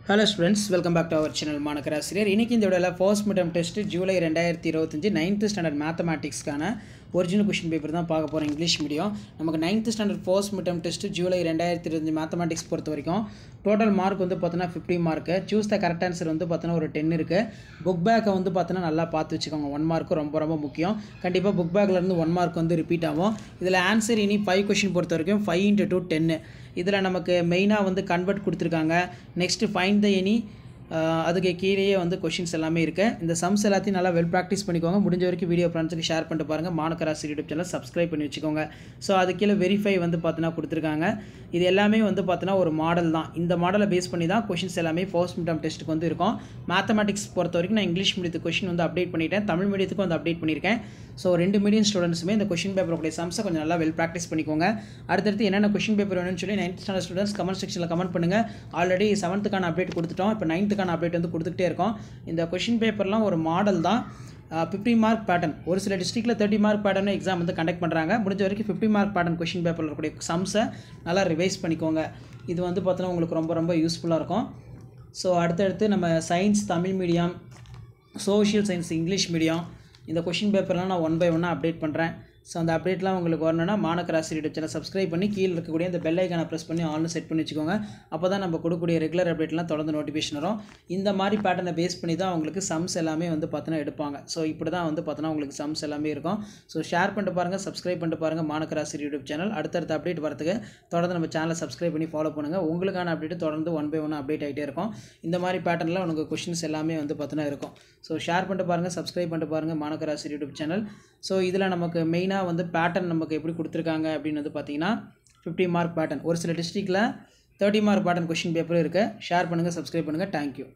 Hello students, welcome back to our channel Manakar Asiriyar. இன்னைக்கு இந்த வீடியோல first mid term test July 2025 9th standard மேத்தமேட்டிக்ஸ்க்கான original question paper தான் பார்க்க போறோம் இங்கிலீஷ் மீடியம். நமக்கு 9th standard first mid term test July 2025 mathematics பொறுத்த வரைக்கும் டோட்டல் மார்க் வந்து பார்த்தீங்கன்னா 50 mark. Choose the correct answer வந்து பார்த்தீங்கன்னா ஒரு 10 இருக்கு. புக் பேக்கை வந்து பார்த்தீங்கன்னா நல்லா பார்த்து வச்சுக்கோங்க. 1 மார்க் ரொம்ப முக்கியம். கண்டிப்பாக புக் பேக்ல இருந்து 1 மார்க் வந்து ரிப்பீட் ஆகும். இதில் ஆன்சர் இனி 5 क्वेश्चन பொறுத்த வரைக்கும் 5 × 2 10. இதில் நமக்கு மெயினாக வந்து கன்வெர்ட் கொடுத்துருக்காங்க. நெக்ஸ்ட் ஃபைண்ட் த எனி அதுக்கு கீழேயே வந்து கொஷின்ஸ் எல்லாமே இருக்குது. இந்த சம்ஸ் எல்லாத்தையும் நல்லா வெல் ப்ராக்டிஸ் பண்ணிக்கோங்க. முடிஞ்ச வரைக்கும் வீடியோ ஃப்ரெண்ட்ஸுக்கு ஷேர் பண்ணிட்டு பாருங்கள். மாணக்கர் ஆசிரியர் யூடியூப் சேனல் சப்ஸ்கிரைப் பண்ணி வச்சுக்கோங்க. ஸோ அது கீழே வெரிஃபை வந்து பார்த்தீங்கன்னா கொடுத்துருக்காங்க. இது எல்லாமே வந்து பார்த்தீங்கன்னா ஒரு மாடல் தான். இந்த மாடலை பேஸ் பண்ணி தான் கொஷின்ஸ் எல்லாமே ஃபர்ஸ்ட் மிட் டெர்ம் டெஸ்ட்டுக்கு வந்து இருக்கும். மேத்தமேட்டிக்ஸ் பொறுத்த வரைக்கும் நான் இங்கிலீஷ் மீடியத்துக்கு கொஷின் வந்து அப்டேட் பண்ணிட்டேன், தமிழ் மீடியத்துக்கு வந்து அப்டேட் பண்ணியிருக்கேன். ஸோ 2 மீடியம் ஸ்டூடெண்ட்ஸுமே இந்த கொஷின் பேப்பருடைய சம்ஸை கொஞ்சம் நல்லா வெல் ப்ராக்டிஸ் பண்ணிக்கோங்க. அடுத்தடுத்து என்னென்ன கொஷின் பேப்பர் வேணும்னு சொல்லி 9th ஸ்டாண்டர்ட் ஸ்டூடெண்ட்ஸ் கமெண்ட் செக்ஷனில் கமெண்ட் பண்ணுங்கள். ஆல்ரெடி 7th அப்டேட் கொடுத்துட்டோம், இப்போ 9th அப்டேட் வந்து கொடுத்துட்டே இருக்கோம். இந்த கொஷின் பேப்பர்லாம் ஒரு மாடல் தான். 50 மார்க் பேட்டர்ன், ஒரு சில டிஸ்ட்ரிக்டில் 30 மார்க் பேட்டர்னு எக்ஸாம் வந்து கண்டக்ட் பண்ணுறாங்க. முடிஞ்ச வரைக்கும் 50 மார்க் பேட்டர்ன் கொஷின் பேப்பரில் இருக்கக்கூடிய சம்ஸை நல்லா ரிவைஸ் பண்ணிக்கோங்க. இது வந்து பார்த்தோன்னா உங்களுக்கு ரொம்ப யூஸ்ஃபுல்லாக இருக்கும். ஸோ அடுத்தடுத்து நம்ம science Tamil medium, social science English medium, இந்த கொஷின் பேப்பர்லாம் நான் 1 by 1 அப்டேட் பண்ணுறேன். ஸோ அந்த அப்டேட்லாம் உங்களுக்கு வரணும்னா மாணக்கர் ஆசிரியர் யூடியூப் சேனல் சப்ஸ்கிரைப் பண்ணி கீழே இருக்கக்கூடிய இந்த பெல் ஐக்கானை ப்ரெஸ் பண்ணி ஆல்னு செட் பண்ணி வச்சுக்கோங்க. அப்போ தான் நம்ம கொடுக்கக்கூடிய ரெகுலர் அப்டேட்லாம் தொடர்ந்து நோட்டிஃபிகேஷன் வரும். இந்த மாதிரி பேட்டர்னை பேஸ் பண்ணி தான் உங்களுக்கு சம்ஸ் எல்லாமே வந்து பார்த்தோன்னா எடுப்பாங்க. ஸோ இப்படி தான் வந்து பார்த்தோன்னா உங்களுக்கு சம்ஸ் எல்லாமே இருக்கும். ஸோ ஷேர் பண்ணிட்டு பாருங்கள், சப்ஸ்கிரைப் பண்ணிட்டு பாருங்கள் மாணக்கர் ஆசிரியர் யூடியூப் சேனல். அடுத்தடுத்த அப்டேட் வரதுக்கு தொடர்ந்து நம்ம சேனலை சப்ஸ்கிரைப் பண்ணி ஃபாலோ பண்ணுங்கள். உங்களுக்கான அப்டேட் தொடர்ந்து 1 by 1 அப்டேட் ஆகிட்டே இருக்கும். இந்த மாதிரி பேட்டர்னில் உங்களுக்கு கொஷின்ஸ் எல்லாமே வந்து பார்த்தோன்னா இருக்கும். ஸோ ஷேர் பண்ணிட்டு பாருங்கள், சப்ஸ்கிரைப் பண்ணிட்டு பாருங்கள் மாணக்கர் ஆசிரியர் யூடியூப் சேனல். ஸோ இதில் நமக்கு மெயினாக வந்து பேட்டர்ன் நமக்கு எப்படி கொடுத்துருக்காங்க அப்படின்னு வந்து பார்த்தீங்கன்னா 50 மார்க் பேட்டர்ன், ஒரு சில டிஸ்ட்ரிக்டில் 30 மார்க் பேட்டர்ன் கொஷின் பேப்பரும் இருக்குது. ஷேர் பண்ணுங்கள், சப்ஸ்கிரைப் பண்ணுங்கள். தேங்க்யூ.